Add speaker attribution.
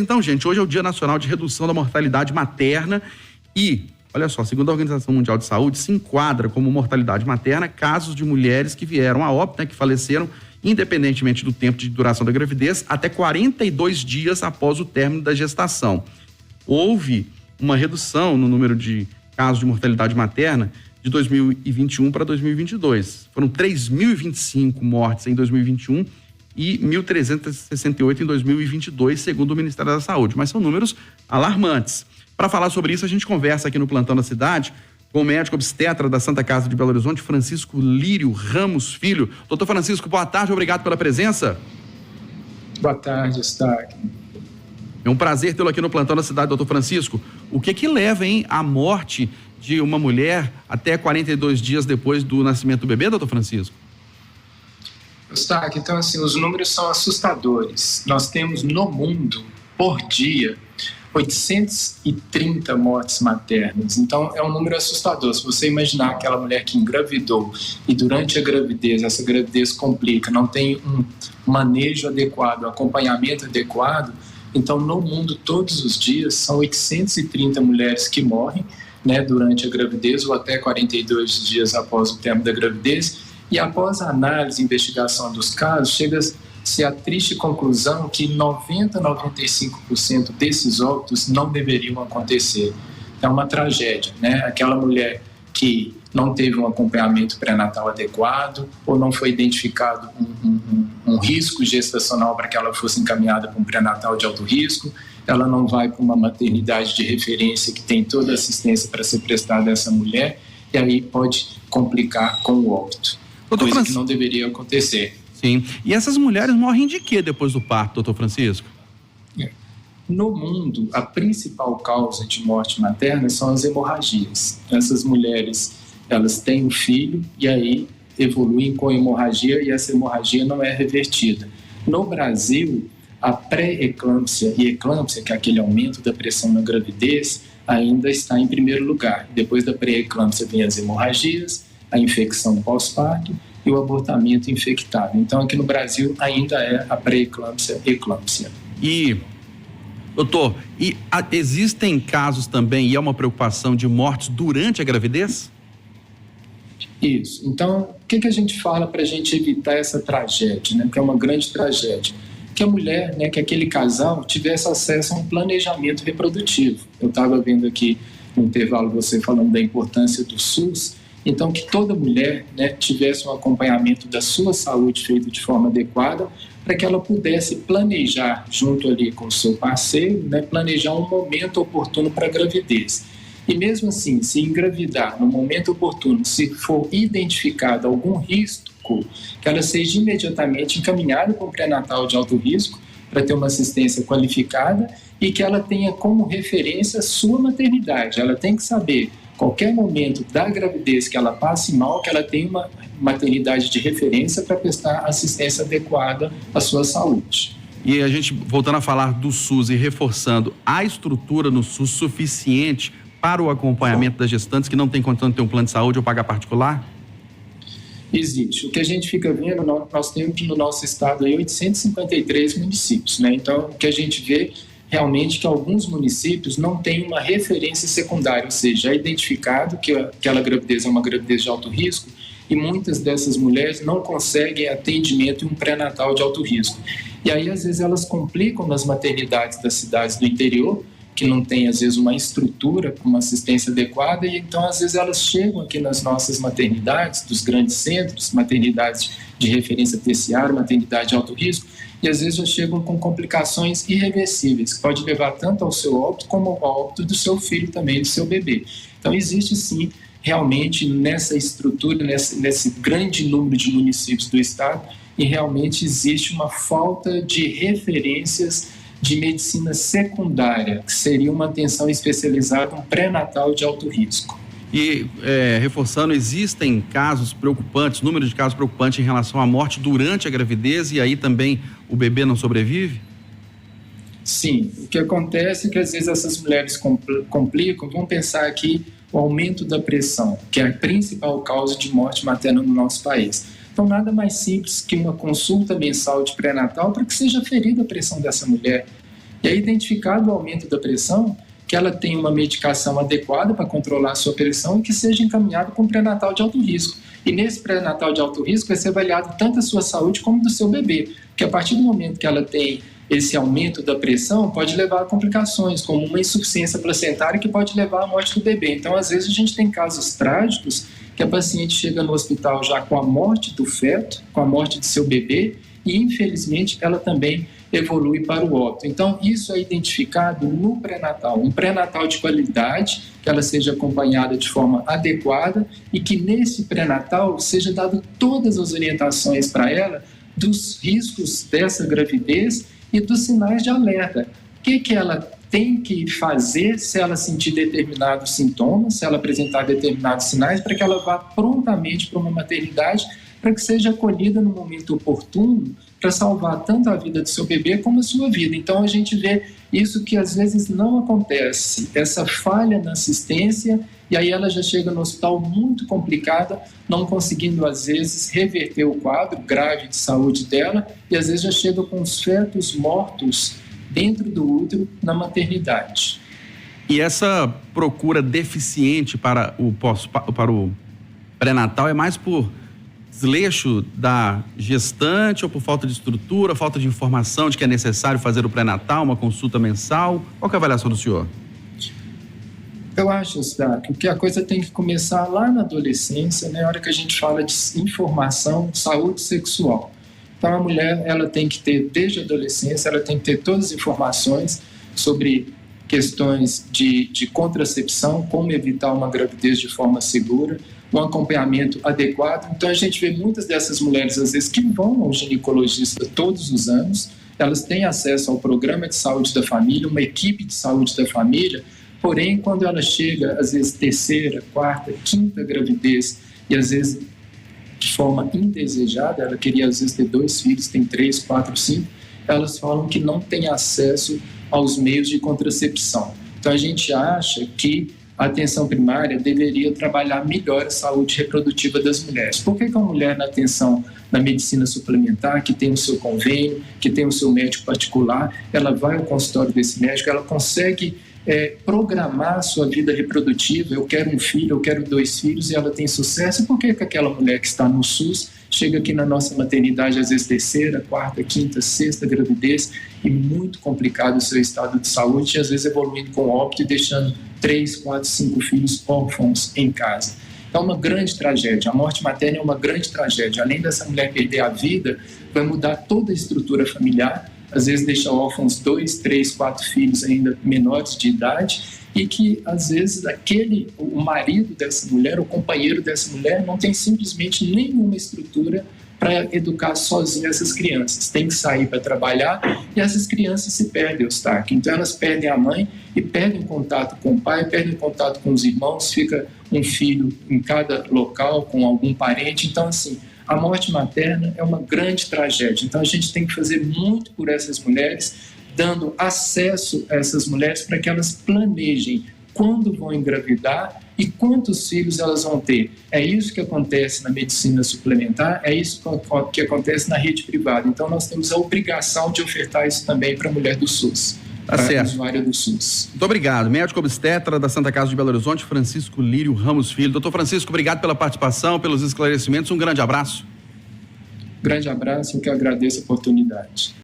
Speaker 1: Então, gente, hoje é o Dia Nacional de Redução da Mortalidade Materna e, olha só, segundo a Organização Mundial de Saúde, se enquadra como mortalidade materna casos de mulheres que vieram a óbito, que faleceram, independentemente do tempo de duração da gravidez, até 42 dias após o término da gestação. Houve uma redução no número de casos de mortalidade materna de 2021 para 2022. Foram 3.025 mortes em 2021 e 1.368 em 2022, segundo o Ministério da Saúde. Mas são números alarmantes. Para falar sobre isso, a gente conversa aqui no Plantão da Cidade com o médico obstetra da Santa Casa de Belo Horizonte, Francisco Lírio Ramos Filho. Doutor Francisco, boa tarde, obrigado pela presença.
Speaker 2: Boa tarde, Stark.
Speaker 1: É um prazer tê-lo aqui no Plantão da Cidade, doutor Francisco. O que leva, à morte de uma mulher até 42 dias depois do nascimento do bebê, doutor Francisco?
Speaker 2: Stark, então, assim, os números são assustadores. Nós temos no mundo, por dia, 830 mortes maternas. Então, é um número assustador. Se você imaginar aquela mulher que engravidou e durante a gravidez, essa gravidez complica, não tem um manejo adequado, um acompanhamento adequado, então, no mundo, todos os dias, são 830 mulheres que morrem, durante a gravidez ou até 42 dias após o término da gravidez. E após a análise e investigação dos casos, chega-se à triste conclusão que 90-95% desses óbitos não deveriam acontecer. É uma tragédia, Aquela mulher que não teve um acompanhamento pré-natal adequado ou não foi identificado um risco gestacional para que ela fosse encaminhada para um pré-natal de alto risco, ela não vai para uma maternidade de referência que tem toda a assistência para ser prestada a essa mulher, e aí pode complicar com o óbito, coisa que não deveria acontecer.
Speaker 1: Sim, e essas mulheres morrem de quê depois do parto, doutor Francisco?
Speaker 2: No mundo, a principal causa de morte materna são as hemorragias. Essas mulheres, elas têm um filho e aí evoluem com hemorragia e essa hemorragia não é revertida. No Brasil, a pré-eclâmpsia e eclâmpsia, que é aquele aumento da pressão na gravidez, ainda está em primeiro lugar. Depois da pré-eclâmpsia vem as hemorragias, a infecção pós-parto e o abortamento infectado. Então, aqui no Brasil, ainda é a pré-eclâmpsia e eclâmpsia.
Speaker 1: Doutor, existem casos também, e é uma preocupação, de mortes durante a gravidez?
Speaker 2: Isso. Então, o que a gente fala para a gente evitar essa tragédia, que é uma grande tragédia? Que a mulher, que aquele casal tivesse acesso a um planejamento reprodutivo. Eu estava vendo aqui no intervalo você falando da importância do SUS, então que toda mulher tivesse um acompanhamento da sua saúde feito de forma adequada para que ela pudesse planejar junto ali com o seu parceiro, planejar um momento oportuno para a gravidez. E mesmo assim, se engravidar no momento oportuno, se for identificado algum risco, que ela seja imediatamente encaminhada para um pré-natal de alto risco para ter uma assistência qualificada e que ela tenha como referência a sua maternidade. Ela tem que saber, qualquer momento da gravidez que ela passe mal, que ela tenha uma maternidade de referência para prestar assistência adequada à sua saúde.
Speaker 1: E a gente, voltando a falar do SUS e reforçando, a estrutura no SUS suficiente para o acompanhamento das gestantes que não tem condição de ter um plano de saúde ou pagar particular?
Speaker 2: Existe. O que a gente fica vendo, nós temos no nosso estado aí 853 municípios, Então, o que a gente vê realmente que alguns municípios não têm uma referência secundária, ou seja, é identificado que aquela gravidez é uma gravidez de alto risco e muitas dessas mulheres não conseguem atendimento em um pré-natal de alto risco. E aí, às vezes, elas complicam nas maternidades das cidades do interior, que não tem, às vezes, uma estrutura com uma assistência adequada, e então, às vezes, elas chegam aqui nas nossas maternidades, dos grandes centros, maternidades de referência terciária, maternidade de alto risco, e às vezes já chegam com complicações irreversíveis, que pode levar tanto ao seu óbito como ao óbito do seu filho também, do seu bebê. Então, existe sim, realmente, nessa estrutura, nesse grande número de municípios do estado, e realmente existe uma falta de referências de medicina secundária, que seria uma atenção especializada, um pré-natal de alto risco.
Speaker 1: E, reforçando, existem casos preocupantes, número de casos preocupantes em relação à morte durante a gravidez e aí também o bebê não sobrevive?
Speaker 2: Sim, o que acontece é que às vezes essas mulheres complicam, vamos pensar aqui o aumento da pressão, que é a principal causa de morte materna no nosso país. Então, nada mais simples que uma consulta mensal de pré-natal para que seja aferida a pressão dessa mulher. E é identificado o aumento da pressão, que ela tem uma medicação adequada para controlar a sua pressão e que seja encaminhado para um pré-natal de alto risco. E nesse pré-natal de alto risco vai ser avaliado tanto a sua saúde como do seu bebê, porque a partir do momento que ela tem esse aumento da pressão, pode levar a complicações, como uma insuficiência placentária que pode levar à morte do bebê. Então, às vezes, a gente tem casos trágicos que a paciente chega no hospital já com a morte do feto, com a morte de seu bebê, e, infelizmente, ela também evolui para o óbito. Então, isso é identificado no pré-natal, um pré-natal de qualidade, que ela seja acompanhada de forma adequada e que nesse pré-natal seja dado todas as orientações para ela dos riscos dessa gravidez e dos sinais de alerta. O que ela tem que fazer se ela sentir determinados sintomas, se ela apresentar determinados sinais, para que ela vá prontamente para uma maternidade, para que seja acolhida no momento oportuno, para salvar tanto a vida do seu bebê como a sua vida. Então, a gente vê isso que às vezes não acontece, essa falha na assistência, e aí ela já chega no hospital muito complicada, não conseguindo, às vezes, reverter o quadro grave de saúde dela, e às vezes já chega com os fetos mortos dentro do útero na maternidade.
Speaker 1: E essa procura deficiente para o pré-natal é mais por desleixo da gestante ou por falta de estrutura, falta de informação de que é necessário fazer o pré-natal, uma consulta mensal? Qual que é a avaliação do senhor?
Speaker 2: Eu acho, Eustáquio, que a coisa tem que começar lá na adolescência, na hora que a gente fala de informação, saúde sexual. Então, a mulher, ela tem que ter, desde a adolescência, ela tem que ter todas as informações sobre questões de contracepção, como evitar uma gravidez de forma segura, um acompanhamento adequado. Então, a gente vê muitas dessas mulheres, às vezes, que vão ao ginecologista todos os anos, elas têm acesso ao programa de saúde da família, uma equipe de saúde da família, porém, quando ela chega, às vezes, terceira, quarta, quinta gravidez, e às vezes de forma indesejada, ela queria às vezes ter 2 filhos, tem 3, 4, 5, elas falam que não tem acesso aos meios de contracepção. Então, a gente acha que a atenção primária deveria trabalhar melhor a saúde reprodutiva das mulheres. Por que a mulher na medicina suplementar, que tem o seu convênio, que tem o seu médico particular, ela vai ao consultório desse médico, ela consegue programar a sua vida reprodutiva? Eu quero um filho, eu quero 2 filhos, e ela tem sucesso. Por que aquela mulher que está no SUS chega aqui na nossa maternidade, às vezes terceira, quarta, quinta, sexta gravidez, e muito complicado o seu estado de saúde, e às vezes evoluindo com óbito e deixando 3, 4, 5 filhos órfãos em casa? É uma grande tragédia. A morte materna é uma grande tragédia. Além dessa mulher perder a vida, vai mudar toda a estrutura familiar, às vezes deixa órfãos 2, 3, 4 filhos ainda menores de idade, e que às vezes o marido dessa mulher, o companheiro dessa mulher, não tem simplesmente nenhuma estrutura para educar sozinho essas crianças. Tem que sair para trabalhar e essas crianças se perdem, Eustáquio. Então elas perdem a mãe e perdem contato com o pai, perdem contato com os irmãos, fica um filho em cada local com algum parente. Então, assim, a morte materna é uma grande tragédia. Então, a gente tem que fazer muito por essas mulheres, dando acesso a essas mulheres para que elas planejem quando vão engravidar e quantos filhos elas vão ter. É isso que acontece na medicina suplementar, é isso que acontece na rede privada. Então, nós temos a obrigação de ofertar isso também para a mulher do SUS, para a usuária do SUS.
Speaker 1: Muito obrigado. Médico obstetra da Santa Casa de Belo Horizonte, Francisco Lírio Ramos Filho. Doutor Francisco, obrigado pela participação, pelos esclarecimentos. Um grande abraço.
Speaker 2: Grande abraço, eu que agradeço a oportunidade.